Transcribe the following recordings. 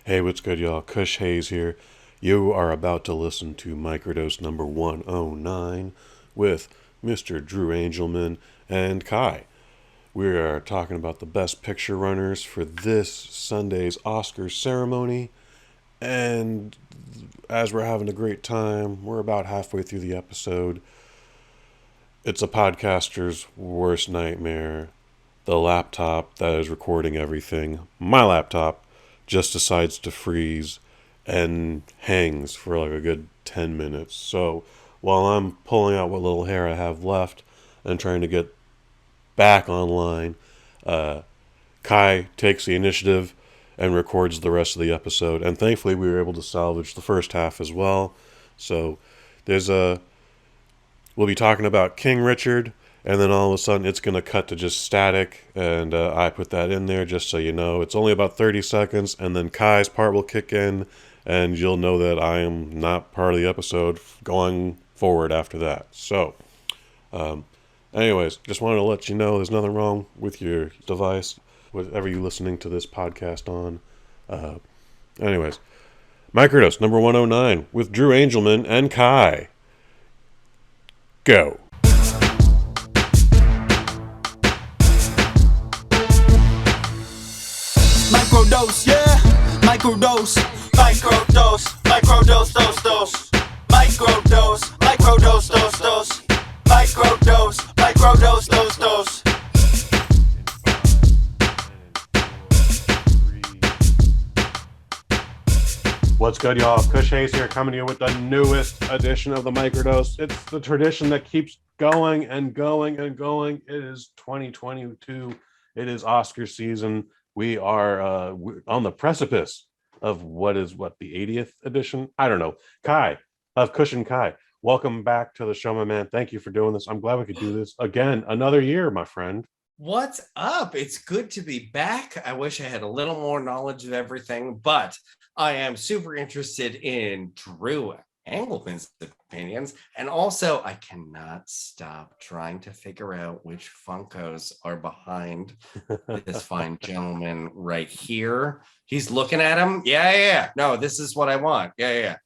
Hey, what's good, y'all? Kush Hayes here. You are about to listen to Microdose number 109 with Mr. Drew Angelman and Kai. We are talking about the best picture runners for this Sunday's Oscars ceremony. And as we're having a great time, we're about halfway through the episode. It's a podcaster's worst nightmare. The laptop that is recording everything, my laptop, just decides to freeze and hangs for like a good 10 minutes. So while I'm pulling out what little hair I have left and trying to get back online, Kai takes the initiative and records the rest of the episode. And thankfully, we were able to salvage the first half as well. So we'll be talking about King Richard, and then all of a sudden it's going to cut to just static, and I put that in there just so you know. It's only about 30 seconds, and then Kai's part will kick in, and you'll know that I am not part of the episode going forward after that. So, anyways, just wanted to let you know there's nothing wrong with your device, whatever you're listening to this podcast on. Anyways, Microdose number 109 with Drew Angelman and Kai. Go. Microdose, yeah. Microdose, microdose, microdose, dose. Microdose, microdose, dose. Microdose, microdose, dose. What's good, y'all? Kush Hayes here, coming to you with the newest edition of the Microdose. It's the tradition that keeps going and going and going. It is 2022. It is Oscar season. We are on the precipice of the 80th edition? I don't know. Kai, of Kush and Kai, welcome back to the show, my man. Thank you for doing this. I'm glad we could do this again. Another year, my friend. What's up? It's good to be back. I wish I had a little more knowledge of everything, but I am super interested in Drew Engelman's opinions. And also, I cannot stop trying to figure out which Funkos are behind this fine gentleman right here. He's looking at him. Yeah. No, this is what I want. Yeah.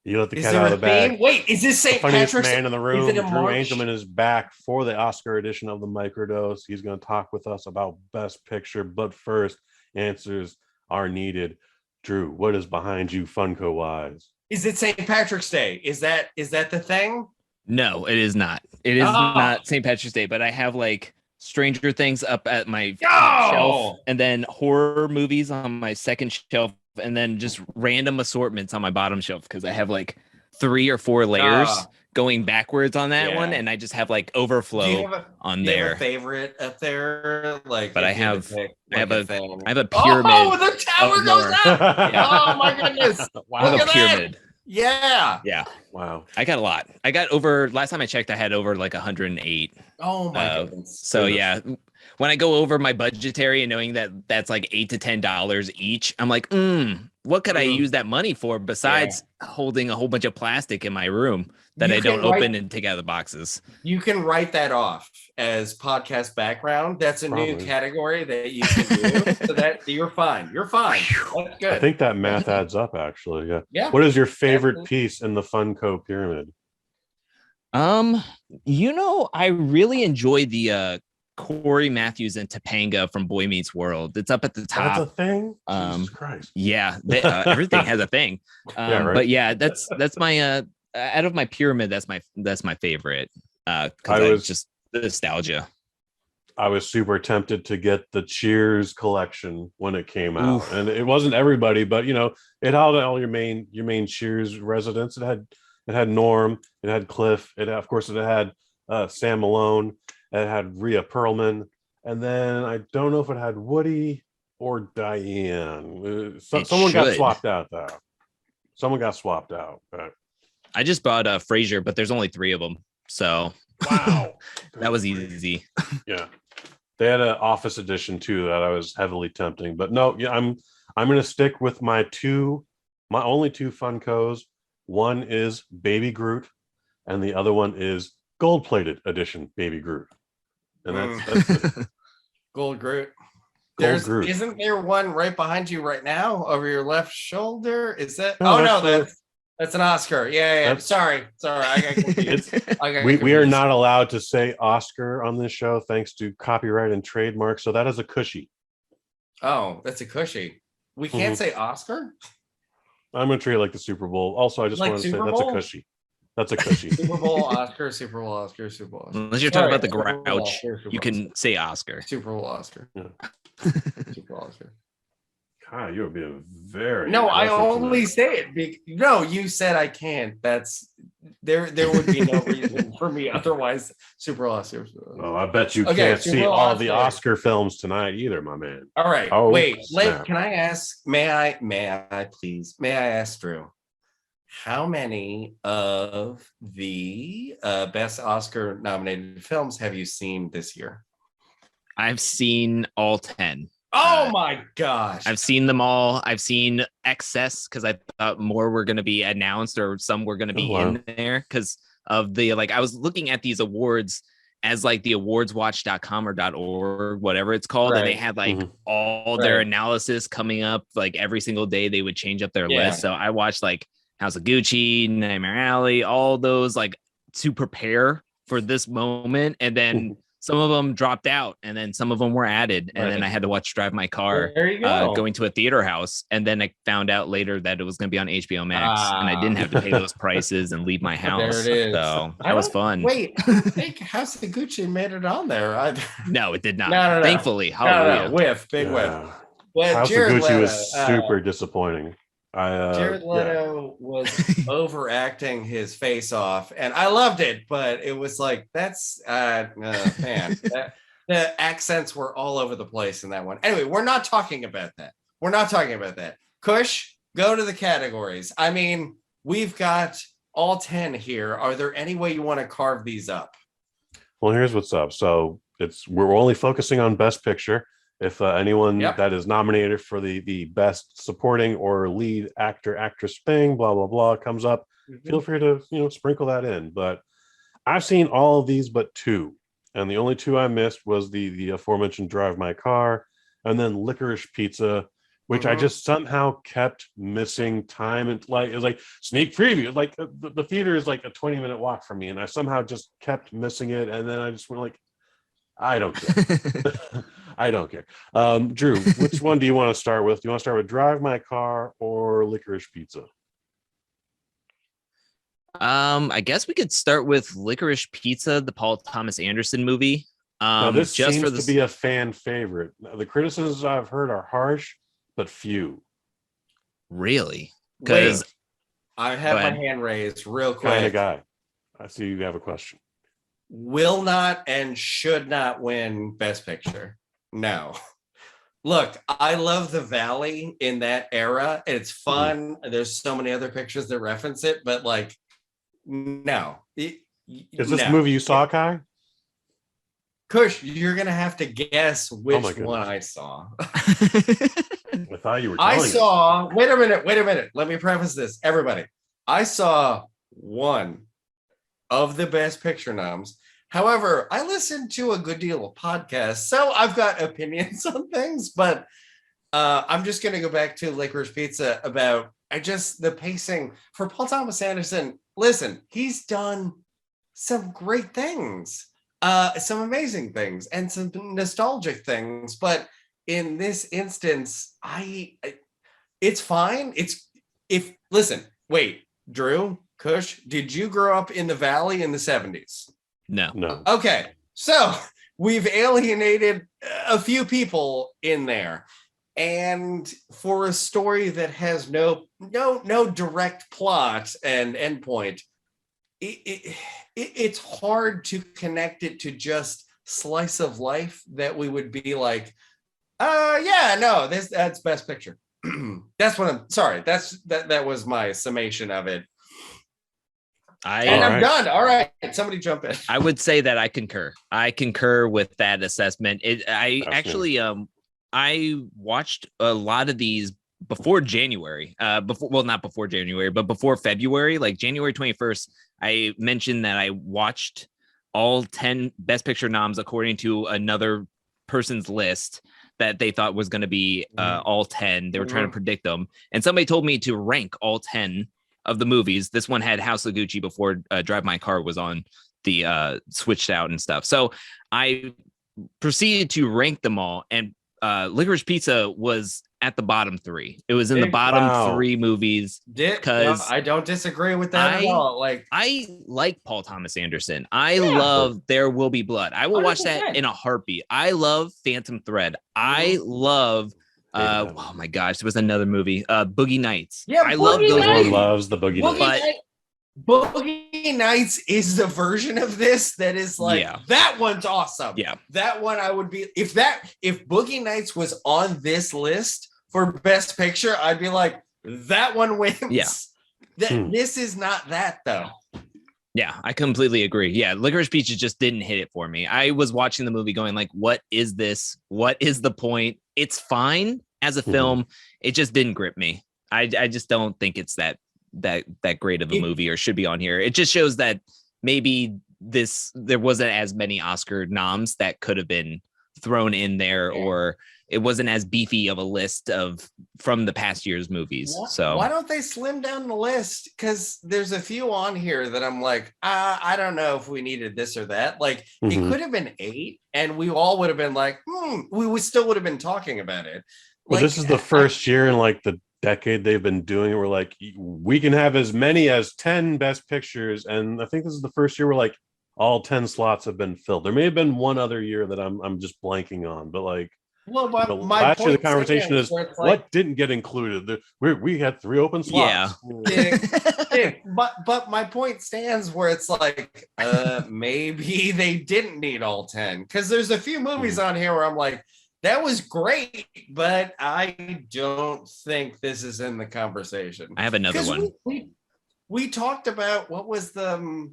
You let the cat out of the bag. Wait, is this St. Patrick's? Funniest man in the room. Drew March? Angelman is back for the Oscar edition of the Microdose. He's going to talk with us about Best Picture, but first, answers are needed. Drew, what is behind you, Funko wise? Is it St. Patrick's Day? Is that the thing? No, it is not. It is not St. Patrick's Day, but I have like Stranger Things up at my shelf, and then horror movies on my second shelf, and then just random assortments on my bottom shelf because I have like 3 or 4 layers going backwards on that one, and I just have like overflow on there. Do you have a favorite up there? But I have a pyramid. Oh, the tower goes up! Oh my goodness! Wow, I have a pyramid. Yeah. Wow. I got a lot. I got over, last time I checked, I had over like 108. Oh my goodness. So yeah, when I go over my budgetary and knowing that that's like $8 to $10 each, I'm like, what could I use that money for besides holding a whole bunch of plastic in my room that I don't open and take out of the boxes? You can write that off as podcast background. That's a new category that you can do. So that you're fine. You're fine. That's good. I think that math adds up, actually. Yeah. What is your favorite piece in the Funko pyramid? I really enjoy the Corey Matthews and Topanga from Boy Meets World. It's up at the top. That's a thing? Jesus Christ. Yeah, everything has a thing. But yeah, that's my out of my pyramid, that's my favorite. Because just the nostalgia. I was super tempted to get the Cheers collection when it came out. And it wasn't everybody, but it had all your main Cheers residents. It had Norm, it had Cliff, it had Sam Malone, it had Rhea Perlman, and then I don't know if it had Woody or Diane. Someone got swapped out though. Someone got swapped out. But I just bought Frasier, but there's only 3 of them, so wow, that was easy. Yeah, they had an Office edition too that I was heavily tempting, but no, I'm gonna stick with my only 2 Funkos. One is Baby Groot, and the other one is gold-plated edition Baby Groot. And that's Gold Groot. Groot. Isn't there one right behind you right now over your left shoulder? Is that? No, Oh no, that's that's an Oscar. Yeah. Sorry, I got confused. we are not allowed to say Oscar on this show thanks to copyright and trademark. So that is a cushy. Oh, that's a cushy. We can't say Oscar. I'm going to treat it like the Super Bowl. Also, I just Like want to say Super that's a Bowl? cushy. That's a cushy. Super Bowl Oscar, Super Bowl Oscar, Super Bowl Oscar. Unless you're talking about the Super Bowl grouch, Oscar, Super you Bowl can say Oscar. Super Bowl Oscar. Yeah. Super Bowl Oscar. God, you are being very. No, I aggressive only tonight. say it. No, you said I can't. That's there would be no reason for me otherwise. Super Bowl Oscar. Oh, I bet you Okay, can't Super see Bowl all the Oscar. Oscar films tonight either, my man. All right. Oh, Wait, snap. can I ask? May I please? May I ask Drew? How many of the best Oscar nominated films have you seen this year? I've seen all 10. Oh my gosh. I've seen them all. I've seen excess because I thought more were going to be announced or some were going to be in there because of the I was looking at these awards as the awardswatch.com or .org, whatever it's called. Right. And they had all their analysis coming up every single day. They would change up their list. So I watched House of Gucci, Nightmare Alley, all those to prepare for this moment. And then some of them dropped out and then some of them were added. And then I had to watch Drive My Car going to a theater house. And then I found out later that it was going to be on HBO Max and I didn't have to pay those prices and leave my house. There it is. So that was fun. Wait, I think House of Gucci made it on there either. No, it did not. No. Thankfully. Hallelujah. Big whiff. Well, House Jared of Gucci Leto, was super disappointing. Jared Leto was overacting his face off, and I loved it, but it was that's man. The accents were all over the place in that one. Anyway, we're not talking about that. Kush, go to the categories. I mean, we've got all 10 here. Are there any way you want to carve these up? Well, here's what's up. So we're only focusing on Best Picture. If anyone that is nominated for the best supporting or lead actor, actress thing, blah, blah, blah, comes up, feel free to, sprinkle that in. But I've seen all of these but 2. And the only 2 I missed was the aforementioned Drive My Car and then Licorice Pizza, which I just somehow kept missing time. And it was sneak preview. The theater is a 20-minute walk from me. And I somehow just kept missing it. And then I just went I don't care. I don't care. Drew, which one do you want to start with? Do you want to start with Drive My Car or Licorice Pizza? I guess we could start with Licorice Pizza, the Paul Thomas Anderson movie. Now, this seems to be a fan favorite. The criticisms I've heard are harsh, but few. Really? Because I have my hand raised real quick. Kind of guy. I see you have a question. Will not and should not win Best Picture. No. Look, I love the Valley in that era. It's fun. There's so many other pictures that reference it, but no. Is this the movie you saw, Kai? Kush, you're gonna have to guess which one I saw. I thought you were telling Wait a minute. Let me preface this. Everybody. I saw one of the Best Picture noms. However, I listen to a good deal of podcasts, so I've got opinions on things, but I'm just going to go back to Licorice Pizza about the pacing for Paul Thomas Anderson. Listen, he's done some great things, some amazing things, and some nostalgic things, but in this instance, it's fine. Wait, Drew, Kush, did you grow up in the Valley in the 70s? No. Okay, so we've alienated a few people in there, and for a story that has no direct plot and endpoint, it's hard to connect it to just slice of life that we would be that's Best Picture. That's what I'm sorry. That was my summation of it. I'm done. All right. Somebody jump in. I would say that I concur. I concur with that assessment. I watched a lot of these before January. Not before January, but before February, January 21st. I mentioned that I watched all 10 Best Picture noms according to another person's list. that they thought was going to be all 10. They were trying to predict them. And somebody told me to rank all 10 of the movies. This one had House of Gucci before Drive My Car was on the switched out and stuff. So I proceeded to rank them all, and Licorice Pizza was at the bottom 3. It was in the bottom 3 movies. Because I don't disagree with that at all. Like, I like Paul Thomas Anderson. I love There Will Be Blood. I will 100%. Watch that in a heartbeat. I love Phantom Thread. I love oh my gosh, there was another movie, Boogie Nights. Yeah, I love those. Everyone loves the Boogie Nights. Boogie Nights is the version of this that is like, that one's awesome. Yeah, that one I would be, if Boogie Nights was on this list for Best Picture, I'd be like, that one wins. Yeah, this is not that though. Yeah, I completely agree. Yeah, Licorice Pizza just didn't hit it for me. I was watching the movie going like, what is this? What is the point? It's fine as a film. It just didn't grip me. I just don't think it's that great of a movie or should be on here. It just shows that maybe there wasn't as many Oscar noms that could have been thrown in there, or it wasn't as beefy of a list from the past year's movies. So why don't they slim down the list? Because there's a few on here that I'm like, I don't know if we needed this or that. Like it could have been 8 and we all would have been like, we still would have been talking about it. Well, this is the first year in like the decade they've been doing it. We're like, we can have as many as 10 Best Pictures, and I think this is the first year where like all 10 slots have been filled. There may have been one other year that I'm just blanking on, but like, last year the conversation is like, what didn't get included. We had 3 open slots. But my point stands where it's like, maybe they didn't need all 10, because there's a few movies on here where I'm like, that was great, but I don't think this is in the conversation. I have another one. We talked about, what was the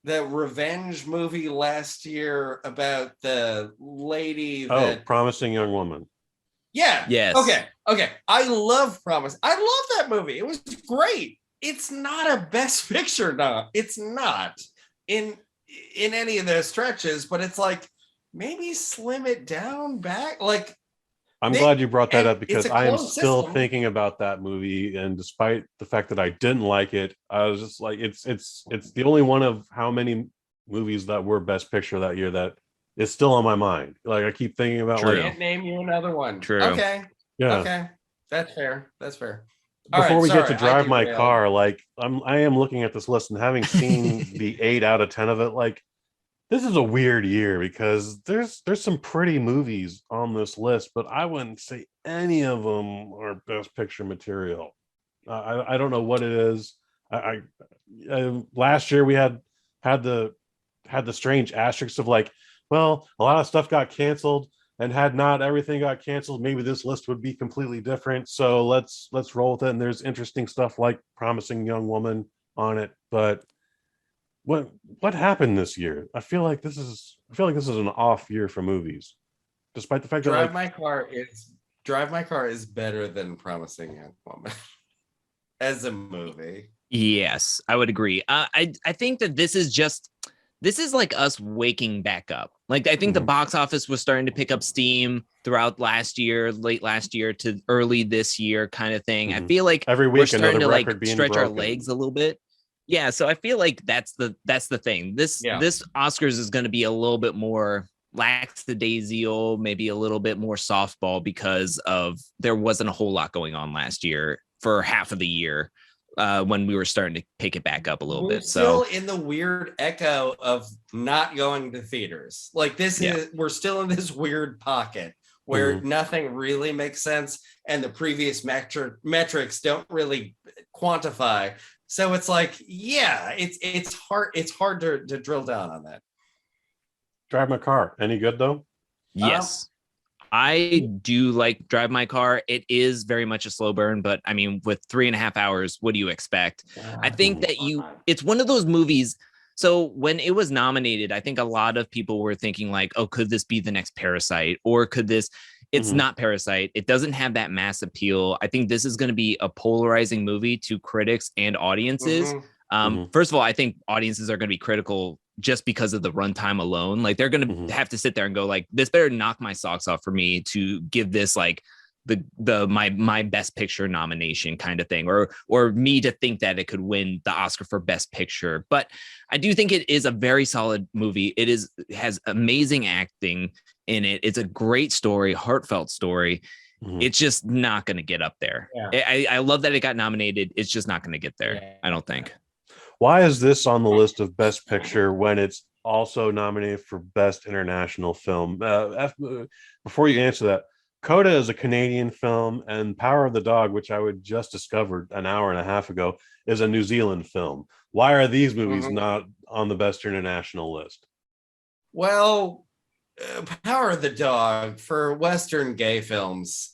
revenge movie last year about the lady Promising Young Woman. Yeah. Yes. Okay. I love Promise. I love that movie. It was great. It's not a Best Picture now. It's not in any of those stretches, but it's like, maybe slim it down back. Like, I'm glad you brought that up, because I am still thinking about that movie, and despite the fact that I didn't like it, I was just like, it's the only one of how many movies that were Best Picture that year that is still on my mind. Like I keep thinking about. I can't name you another one. True. Okay. Yeah. Okay. That's fair. Before we get to Drive My Car, like I am looking at this list and having seen the 8 out of 10 of it, like, this is a weird year because there's some pretty movies on this list, but I wouldn't say any of them are Best Picture material. I don't know what it is. Last year we had the strange asterisks of like, well, a lot of stuff got canceled, and had not everything got canceled, maybe this list would be completely different. So let's roll with it. And there's interesting stuff like Promising Young Woman on it, but what happened this year? I feel like this is an off year for movies, despite the fact that Drive My Car is better than Promising Young Woman as a movie. Yes, I would agree. I think that this is like us waking back up. Like I think the box office was starting to pick up steam throughout last year, late last year to early this year, kind of thing. I feel like every week we're starting to like broken. stretch our legs a little bit. Yeah, so I feel like that's the thing. This Oscars is going to be a little bit more lackadaisical, maybe a little bit more softball, because there wasn't a whole lot going on last year for half of the year when we were starting to pick it back up a little bit. So still in the weird echo of not going to theaters. Like we're still in this weird pocket where nothing really makes sense, and the previous metrics don't really quantify. So it's like, it's hard to drill down on that. Drive My Car, any good though? Yes. I do like Drive My Car. It is very much a slow burn, but I mean, with 3.5 hours, what do you expect? I think that it's one of those movies. So when it was nominated, I think a lot of people were thinking like, oh, could this be the next Parasite? Or could this, it's not Parasite. It doesn't have that mass appeal. I think this is going to be a polarizing movie to critics and audiences. First of all, I think audiences are going to be critical just because of the runtime alone. Like they're going to have to sit there and go like, this better knock my socks off for me to give this like my best picture nomination kind of thing, or me to think that it could win the Oscar for best picture. But I do think it is a very solid movie. It has amazing acting in it. It's a great story, heartfelt story. It's just not going to get up there. I love that it got nominated. It's just not going to get there. I don't think. Why is this on the list of best picture when it's also nominated for best international film? Before you answer that, Coda is a Canadian film, and Power of the Dog, which I would just discovered an hour and a half ago, is a New Zealand film. Why are these movies not on the best international list? Well, Power of the Dog for Western gay films,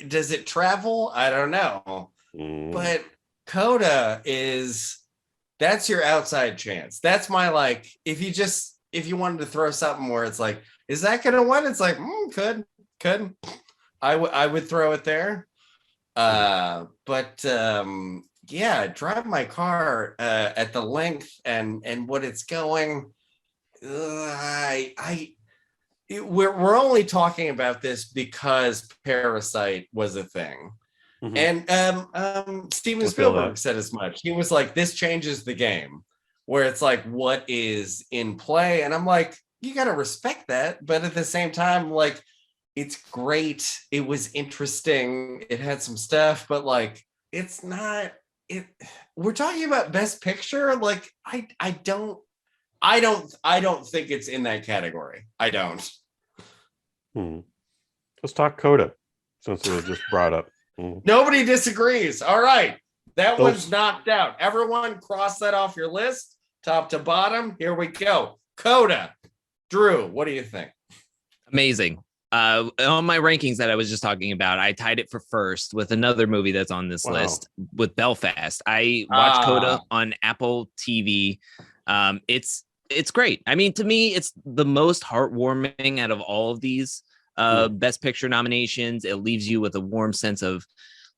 does it travel? I don't know. But Coda that's your outside chance. That's my, like, if you wanted to throw something where it's like, is that gonna win? It's like, could I would throw it there. But drive my car at the length and what it's going. We're only talking about this because Parasite was a thing. And Steven Spielberg said as much. He was like, this changes the game, where it's like, what is in play? And I'm like, you got to respect that. But at the same time, like, it's great. It was interesting. It had some stuff, but like, it's not it. We're talking about best picture. Like, I don't think it's in that category. I don't. Let's talk Coda, since it was just brought up. Nobody disagrees. All right. One's knocked out. Everyone cross that off your list, top to bottom. Here we go. Coda. Drew, what do you think? Amazing. On my rankings that I was just talking about, I tied it for first with another movie that's on this list, with Belfast. I watched Coda on Apple TV. It's great. I mean, to me, it's the most heartwarming out of all of these best picture nominations. It leaves you with a warm sense of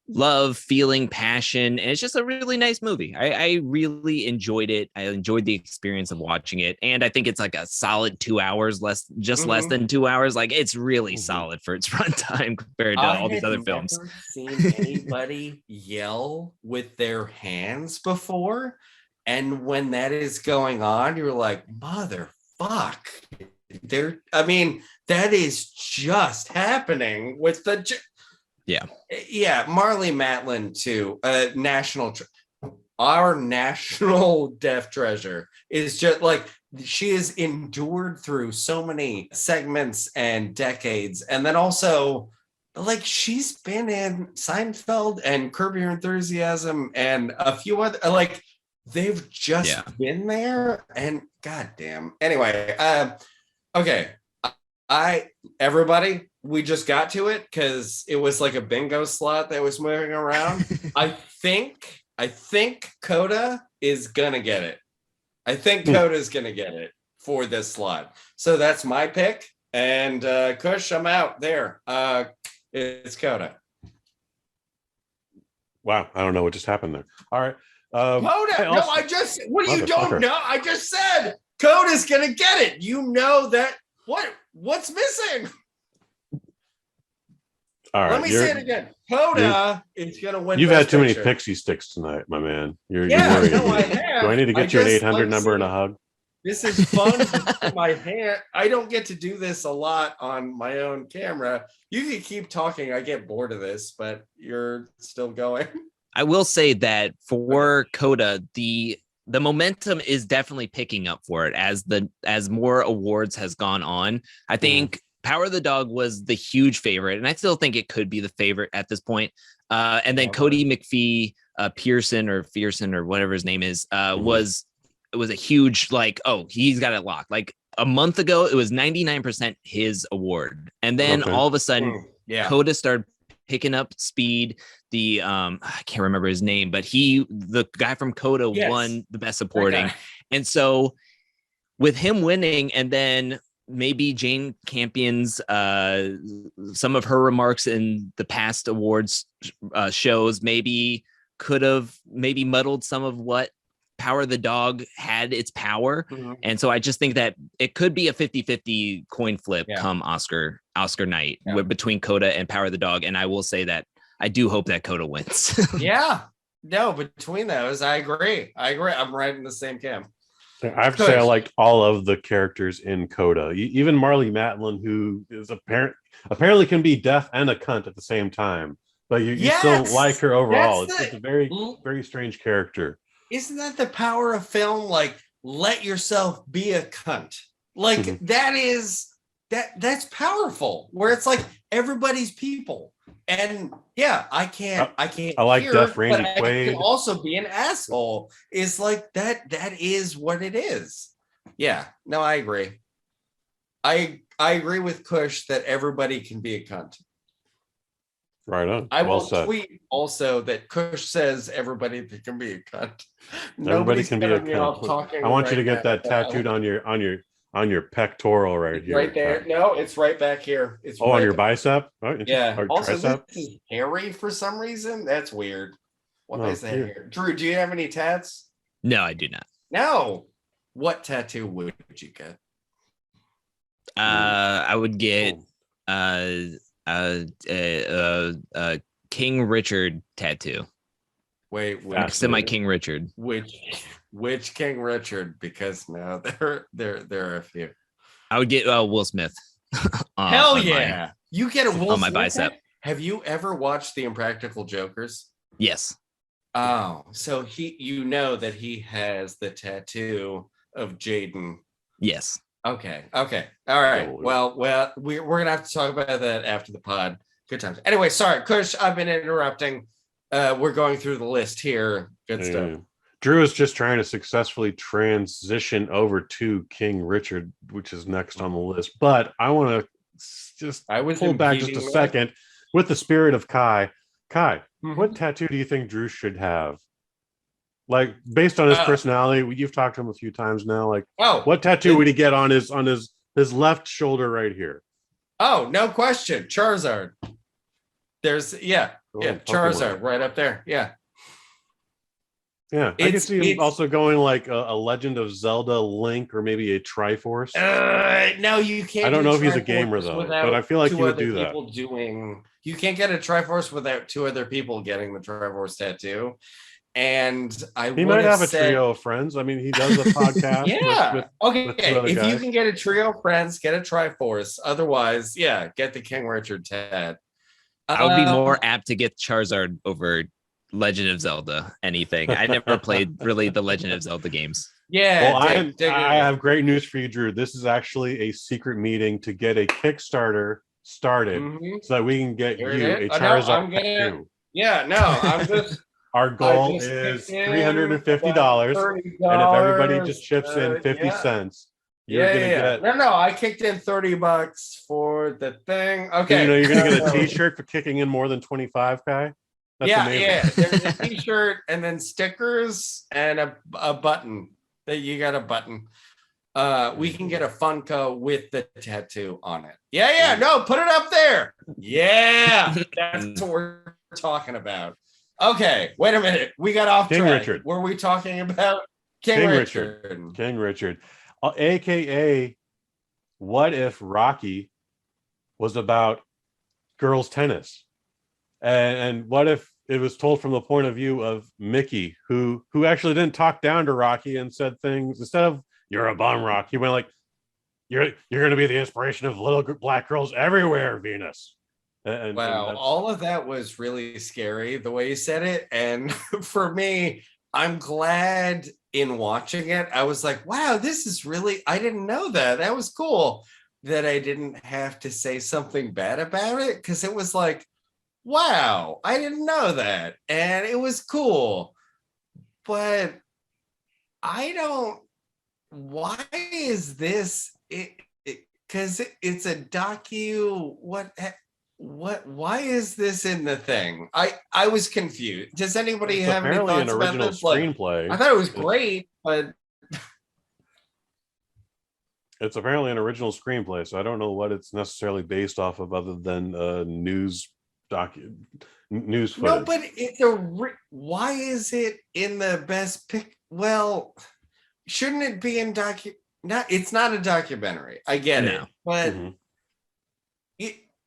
love, feeling, passion, and it's just a really nice movie. I really enjoyed it. I enjoyed the experience of watching it, and I think it's like a solid 2 hours, less than 2 hours. Like, it's really solid for its runtime compared to all these other films. I've never seen anybody yell with their hands before, and when that is going on, you're like, motherfuck. That is just happening with the Marlee Matlin too. Our national deaf treasure is just like, she has endured through so many segments and decades, and then also like she's been in Seinfeld and Curb Your Enthusiasm and a few other, like, they've just been there, and goddamn. Anyway, okay. Everybody, we just got to it because it was like a bingo slot that was moving around. I think Coda is gonna get it. I think Coda is gonna get it for this slot. So that's my pick. And Kush, I'm out there. It's Coda. Wow, I don't know what just happened there. All right. Coda. You don't know? I just said Coda's gonna get it. You know that. What's missing? All right. Let me say it again. Coda is going to win. You've had too many pixie sticks tonight, my man. You're worried. No, I have. Do I need to get you an 800 number and a hug? This is fun. My hand. I don't get to do this a lot on my own camera. You can keep talking. I get bored of this, but you're still going. I will say that for Coda, the momentum is definitely picking up for it as more awards has gone on. I think Power of the Dog was the huge favorite, and I still think it could be the favorite at this point. And then Cody McPhee, Pearson or whatever his name is, was a huge, like, oh, he's got it locked. Like a month ago, it was 99% his award, and then all of a sudden, Coda started picking up speed. The I can't remember his name, but the guy from Coda won the best supporting. And so with him winning, and then maybe Jane Campion's some of her remarks in the past awards shows maybe could have muddled some of what Power of the Dog had its power. Mhm. And so I just think that it could be a 50-50 coin flip come Oscar night between Coda and Power of the Dog. And I will say that I do hope that Coda wins. Yeah. No, between those, I agree. I'm right in the same camp. I have to say I liked all of the characters in Coda. Even Marley Matlin, who is apparently can be deaf and a cunt at the same time. But you still like her overall. It's a very, very strange character. Isn't that the power of film? Like, let yourself be a cunt. Like that's powerful. Where it's like everybody's people. And I can't. I like Deaf Randy but Quaid. I can also be an asshole. Is like that. That is what it is. Yeah. No, I agree. I agree with Kush that everybody can be a cunt. Right on. I will tweet also that Kush says everybody can be a cunt. Everybody can be a cunt. I want you to get that tattooed on your pectoral right here. Right there. No, it's right back here. It's on your bicep. Oh, yeah. Or also, tricep? this is hairy for some reason. That's weird. What is that here? Drew, do you have any tats? No, I do not. No. What tattoo would you get? I would get King Richard tattoo. Wait, next to my King Richard. Which King Richard? Because now there are a few. I would get Will Smith. Hell yeah! You get a Will on my Smith bicep. Have you ever watched The Impractical Jokers? Yes. Oh, so you know that he has the tattoo of Jaden. Yes. Okay. All right. Well, we're gonna have to talk about that after the pod. Good times. Anyway, sorry, Kush, I've been interrupting. We're going through the list here. Good stuff. Drew is just trying to successfully transition over to King Richard, which is next on the list. But I want to just pull back just a second with the spirit of Kai. Kai, what tattoo do you think Drew should have? Like, based on his personality, you've talked to him a few times now. Like, what tattoo would he get on his left shoulder right here? Oh, no question, Charizard. There's Charizard right up there. Yeah. Yeah, I can see him also going like a Legend of Zelda Link or maybe a Triforce. No, you can't. I don't know if he's a gamer though, but I feel like he would do that. You can't get a Triforce without two other people getting the Triforce tattoo. And he might have a trio of friends. I mean, he does a podcast. If you can get a trio of friends, get a Triforce. Otherwise, get the King Richard tat. I would be more apt to get Charizard over Legend of Zelda anything. I never played really the Legend of Zelda games. Yeah. Well, I have great news for you, Drew. This is actually a secret meeting to get a Kickstarter started so that we can get you a Charizard tattoo. Yeah, no, I'm just our goal is $350, and if everybody just chips in 50 cents, you're gonna get. No, I kicked in $30 for the thing. Okay, you're gonna get a T-shirt for kicking in more than 25, Kai. That's amazing. There's a T-shirt and then stickers and a button that you got a button. We can get a Funko with the tattoo on it. No, put it up there. Yeah, that's what we're talking about. Okay, wait a minute. We got off King track. Richard. Were we talking about King Richard? King Richard. AKA, what if Rocky was about girls' tennis? And what if it was told from the point of view of Mickey, who actually didn't talk down to Rocky and said things instead of "You're a bum, Rocky." He went like, "You're going to be the inspiration of little black girls everywhere, Venus." And all of that was really scary the way you said it. And for me, I'm glad in watching it. I was like, wow, this is really, I didn't know that. That was cool that I didn't have to say something bad about it, because it was like, wow, I didn't know that. And it was cool. But why is this? Because it's a docu. Why is this in the thing? I was confused. Does anybody have any thoughts about this? Screenplay. I thought it was great, but it's apparently an original screenplay, so I don't know what it's necessarily based off of, other than news footage. No, but why is it in the best pick? well, shouldn't it be in not it's not a documentary. I get it. But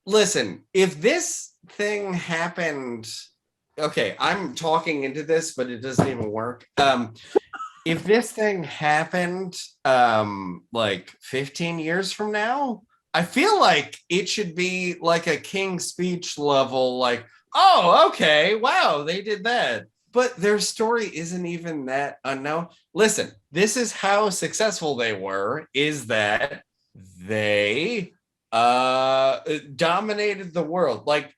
listen, if this thing happened, okay, I'm talking into this, but it doesn't even work. If this thing happened like 15 years from now, I feel like it should be like a King's Speech level, like, oh, okay, wow, they did that. But their story isn't even that unknown. Listen, this is how successful they were, is that they dominated the world. Like,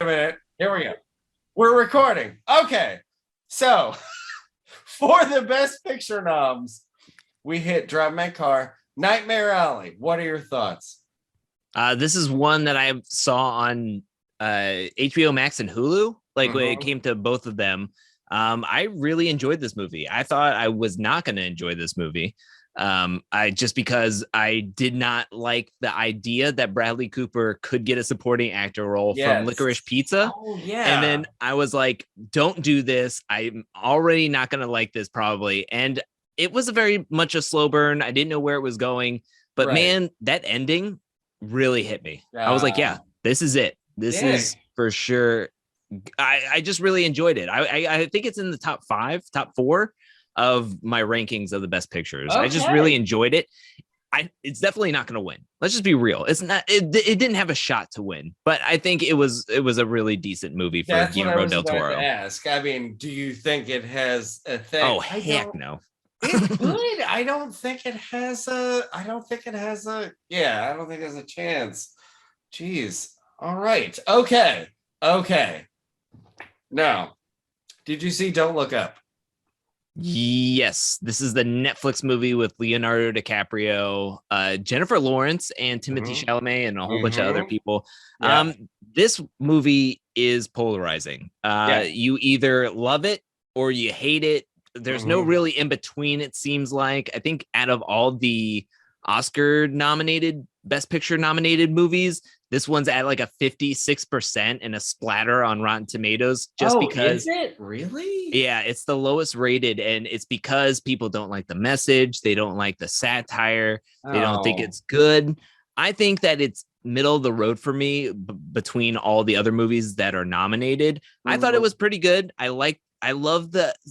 a minute. Here we go. We're recording. Okay. So for the best picture noms, we hit Drive My Car, Nightmare Alley. What are your thoughts? This is one that I saw on HBO Max and Hulu. Like when it came to both of them. I really enjoyed this movie. I thought I was not going to enjoy this movie. Because I did not like the idea that Bradley Cooper could get a supporting actor role from Licorice Pizza. Oh, yeah. And then I was like, don't do this. I'm already not going to like this probably. And it was a very much a slow burn. I didn't know where it was going, but man, that ending really hit me. I was like, yeah, this is it. This is for sure. I just really enjoyed it. I think it's in the top 4 of my rankings of the best pictures. I just really enjoyed it. It's definitely not going to win. Let's just be real. It's not. It didn't have a shot to win, but I think it was a really decent movie for Guillermo del Toro. Ask. I mean, do you think it has a thing? Oh heck no. It's good. I don't think it has a. I don't think it has a chance. Jeez. All right. Okay. Now, did you see Don't Look Up? Yes, this is the Netflix movie with Leonardo DiCaprio, Jennifer Lawrence, and Timothée Chalamet, and a whole bunch of other people. This movie is polarizing. You either love it or you hate it. There's no really in between, it seems like. I think out of all the Oscar nominated, Best Picture nominated movies, this one's at like a 56% and a splatter on Rotten Tomatoes. Just because. Is it really? Yeah, it's the lowest rated, and it's because people don't like the message. They don't like the satire. They don't think it's good. I think that it's middle of the road for me between all the other movies that are nominated. I thought it was pretty good. I love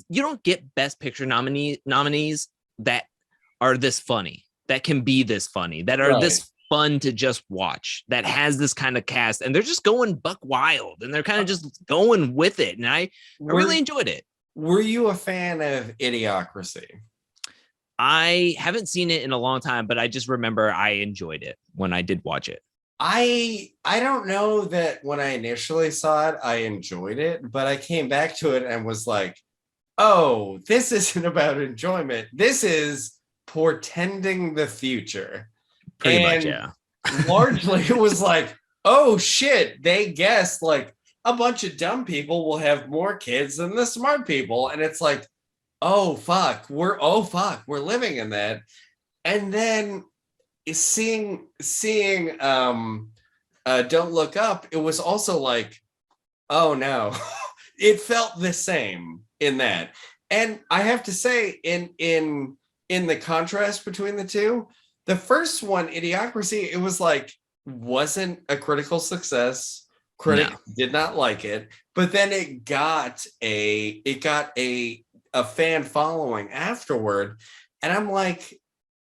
you don't get Best Picture nominees that are this funny, that can be this funny, that are this fun to just watch, that has this kind of cast, and they're just going buck wild, and they're kind of just going with it. And I really enjoyed it. Were you a fan of Idiocracy? I haven't seen it in a long time, but I just remember I enjoyed it when I did watch it. I don't know that when I initially saw it, I enjoyed it, but I came back to it and was like, oh, this isn't about enjoyment. This is portending the future. Pretty much, yeah. Largely, it was like, oh shit, they guessed like a bunch of dumb people will have more kids than the smart people. And it's like, oh fuck, we're living in that. And then seeing Don't Look Up, it was also like, oh no. It felt the same in that. And I have to say, in the contrast between the two, the first one, Idiocracy, it was like, wasn't a critical success. Critics did not like it, but then it got a fan following afterward. And I'm like,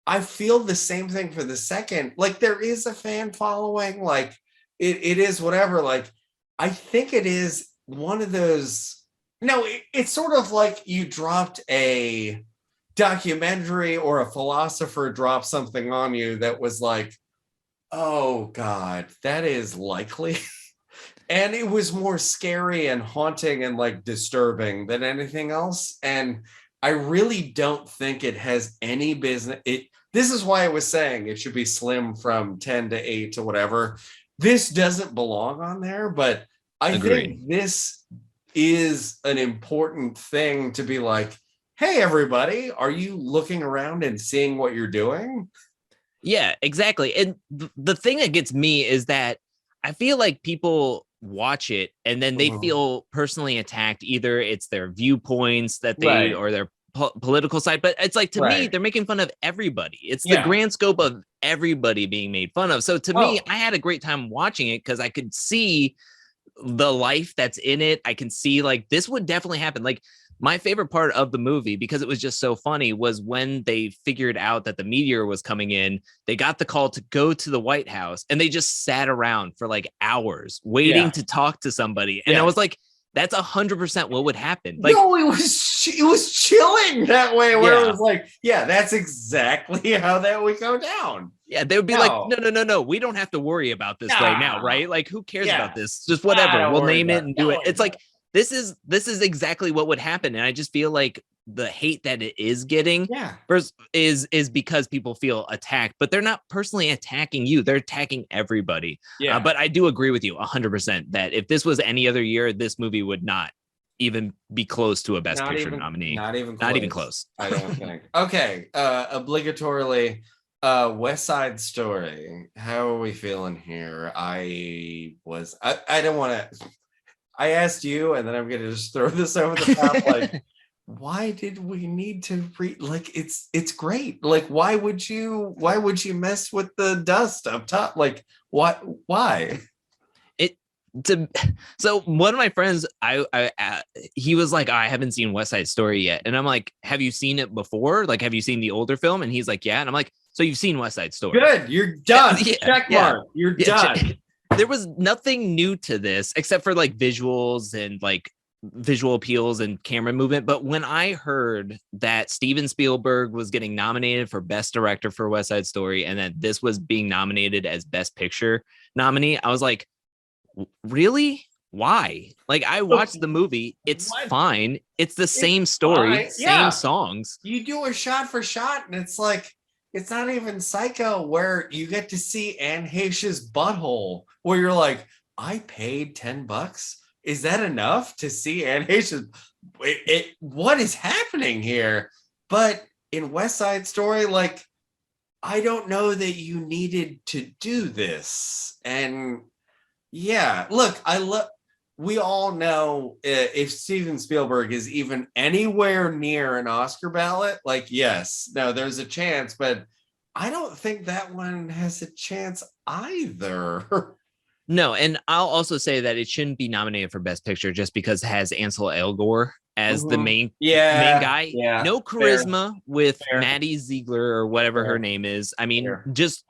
I feel the same thing for the second. Like, there is a fan following, like it is whatever. Like, I think it is one of those. No, it's sort of like you dropped a documentary or a philosopher dropped something on you that was like, oh God, that is likely. And it was more scary and haunting and like disturbing than anything else. And I really don't think it has any business. This is why I was saying it should be slim from 10 to 8 to whatever. This doesn't belong on there, but I Agreed. think this is an important thing to be like, hey, everybody, are you looking around and seeing what you're doing? Yeah, exactly. And the thing that gets me is that I feel like people watch it and then they feel personally attacked. Either it's their viewpoints that they or their political side, but it's like, to me, they're making fun of everybody. It's the grand scope of everybody being made fun of. So to me, I had a great time watching it because I could see the life that's in it. I can see like this would definitely happen. Like, my favorite part of the movie, because it was just so funny, was when they figured out that the meteor was coming in. They got the call to go to the White House and they just sat around for like hours waiting to talk to somebody. And I was like, that's 100% what would happen. Like, no, it was chilling that way, where it was like, that's exactly how that would go down. Yeah, they would be like, no, we don't have to worry about this right now, right? Like, who cares about this? Just whatever, we'll name it and do it. It's like, this is exactly what would happen. And I just feel like the hate that it is getting is because people feel attacked, but they're not personally attacking you. They're attacking everybody. But I do agree with you 100% that if this was any other year, this movie would not even be close to a Best Picture nominee. Not even close. I don't think. Okay. Obligatorily, West Side Story. How are we feeling here? I don't want to. I asked you, and then I'm going to just throw this over the top. Like, why did we need to read? Like, it's great. Like, why would you mess with the dust up top? Like, what? Why? So one of my friends, he was like, I haven't seen West Side Story yet, and I'm like, have you seen it before? Like, have you seen the older film? And he's like, yeah. And I'm like, so you've seen West Side Story? Good, you're done. Check mark. You're done. There was nothing new to this except for like visuals and like visual appeals and camera movement. But when I heard that Steven Spielberg was getting nominated for Best Director for West Side Story and that this was being nominated as Best Picture nominee, I was like, really? Why? Like, I watched the movie. It's fine. It's the same story, same songs. You do a shot for shot, and it's like, it's not even Psycho, where you get to see Anne Heche's butthole, where you're like, I paid $10. Is that enough to see Anne Heche's? What is happening here? But in West Side Story, like, I don't know that you needed to do this. And look, we all know if Steven Spielberg is even anywhere near an Oscar ballot, like, yes, no, there's a chance, but I don't think that one has a chance either. No, and I'll also say that it shouldn't be nominated for Best Picture just because it has Ansel Elgort as the main guy. No charisma with Maddie Ziegler or whatever her name is. I mean, just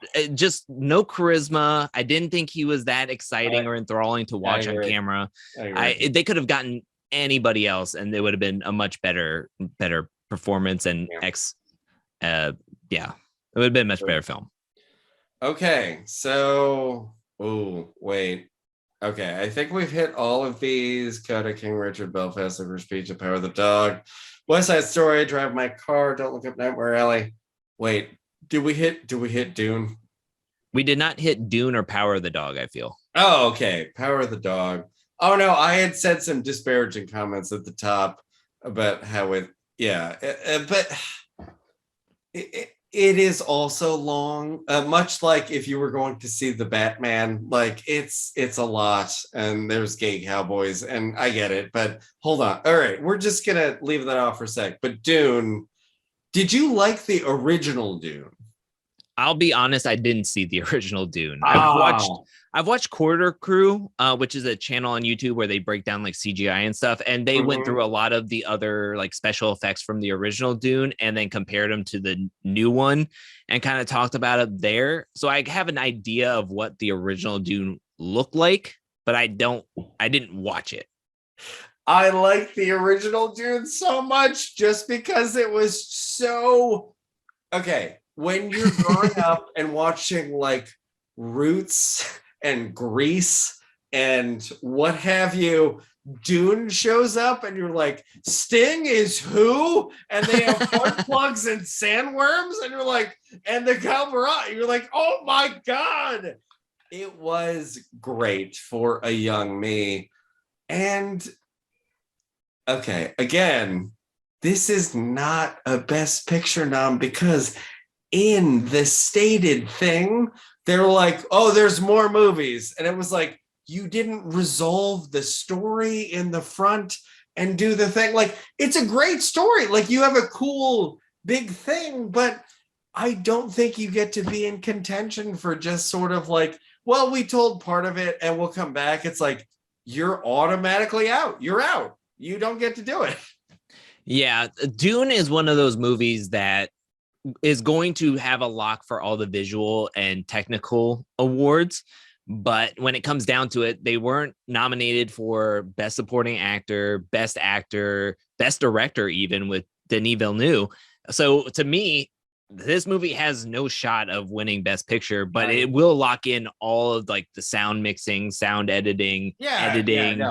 no charisma. I didn't think he was that exciting or enthralling to watch on camera. They could have gotten anybody else, and it would have been a much better performance. And it would have been a much better film. Okay, so wait. Okay, I think we've hit all of these. Coda, King Richard, Belfast, Liver Speech, The Power of the Dog, West Side Story, Drive My Car, Don't Look Up, Nightmare Alley. Wait, did we hit Dune? We did not hit Dune or Power of the Dog, I feel. Oh, okay. Power of the Dog. Oh, no, I had said some disparaging comments at the top about how it it is also long, much like if you were going to see the Batman. Like, it's a lot, and there's gay cowboys, and I get it, but hold on. All right, we're just gonna leave that off for a sec. But Dune, did you like the original Dune? I'll be honest, I didn't see the original Dune. I've watched Quarter Crew, which is a channel on YouTube where they break down like CGI and stuff, and they went through a lot of the other like special effects from the original Dune and then compared them to the new one and kind of talked about it there. So I have an idea of what the original Dune looked like, but I didn't watch it. I like the original Dune so much just because it was so okay. When you're growing up and watching like Roots and Grease and what have you, Dune shows up and you're like, Sting is who? And they have fart plugs and sandworms, and you're like, and the Calvarot, you're like, oh my God. It was great for a young me. And okay, again, this is not a Best Picture nom because in the stated thing, they were like, oh, there's more movies. And it was like, you didn't resolve the story in the front and do the thing. Like, it's a great story. Like, you have a cool big thing, but I don't think you get to be in contention for just sort of like, well, we told part of it and we'll come back. It's like, you're automatically out. You're out. You don't get to do it. Yeah, Dune is one of those movies that is going to have a lock for all the visual and technical awards. But when it comes down to it, they weren't nominated for Best Supporting Actor, Best Director, even with Denis Villeneuve. So to me, this movie has no shot of winning Best Picture, but it will lock in all of like the sound mixing, sound editing,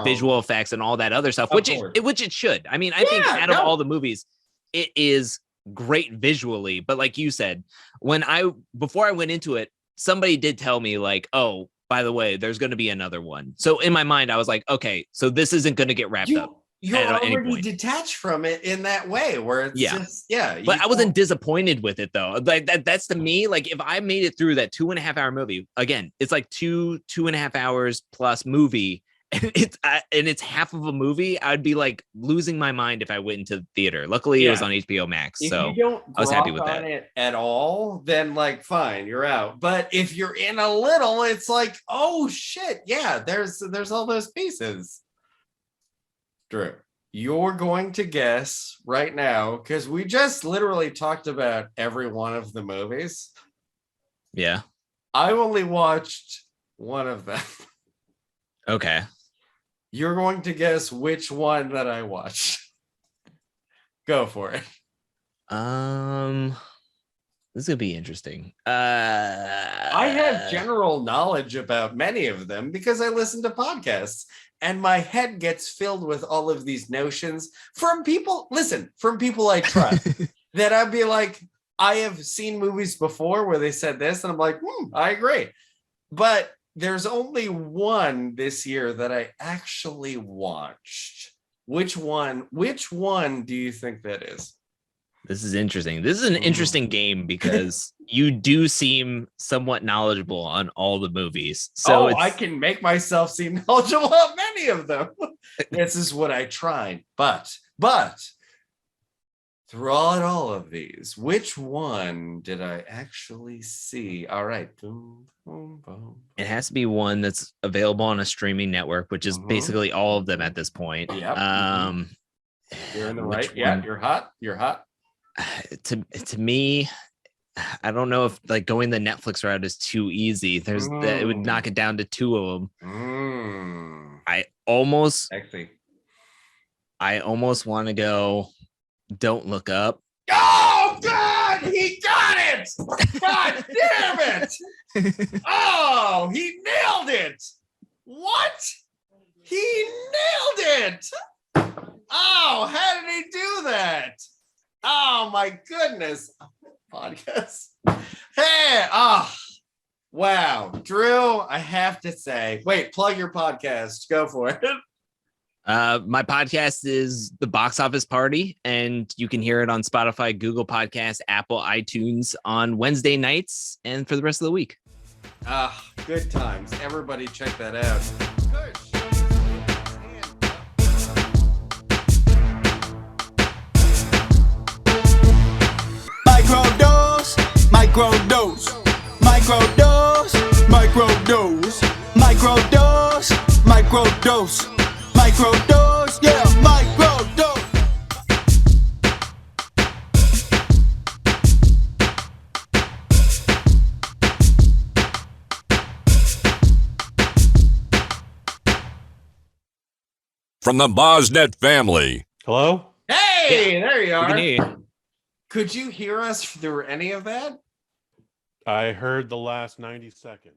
visual effects, and all that other stuff, which it should. I mean, I think out of all the movies, it is great visually. But like you said, before I went into it, somebody did tell me like, oh, by the way, there's going to be another one. So in my mind, I was like, okay, so this isn't going to get wrapped up. You're already detached from it in that way where it's just, But I wasn't disappointed with it though. Like that's to me, like if I made it through that 2.5 hour movie, again, it's like 2.5 hours plus movie, and it's half of a movie, I'd be like losing my mind if I went into the theater. Luckily, it was on HBO Max, so I was happy with that. It at all, then like fine, you're out. But if you're in a little, it's like, oh shit, yeah, there's all those pieces. Drew, you're going to guess right now because we just literally talked about every one of the movies. Yeah, I only watched one of them. Okay. You're going to guess which one that I watched. Go for it. This is gonna be interesting. I have general knowledge about many of them because I listen to podcasts, and my head gets filled with all of these notions from people. Listen, from people I trust. That I'd be like, I have seen movies before where they said this, and I'm like, I agree. But there's only one this year that I actually watched. Which one do you think that is? This is interesting. This is an interesting game because you do seem somewhat knowledgeable on all the movies. So I can make myself seem knowledgeable on many of them. This is what I tried. But throughout all of these, which one did I actually see? All right. Boom, boom, boom. It has to be one that's available on a streaming network, which is basically all of them at this point. Yep. You're in the right. Yeah, you're hot. You're hot. To me, I don't know if like going the Netflix route is too easy. It would knock it down to two of them. I almost want to go Don't Look Up. Oh God, he got it! God damn it! Oh, he nailed it! What? He nailed it! Oh, how did he do that? Oh my goodness. Podcast. Hey, wow. Drew, I have to say, wait, plug your podcast. Go for it. My podcast is the Box Office Party, and you can hear it on Spotify, Google Podcasts, Apple, iTunes on Wednesday nights and for the rest of the week. Good times. Everybody check that out. Microdose, microdose, microdose, microdose, microdose, microdose, yeah, microdose. From the BosNet family. Hello? Hey, there you are. We can hear you. Could you hear us through any of that? I heard the last 90 seconds.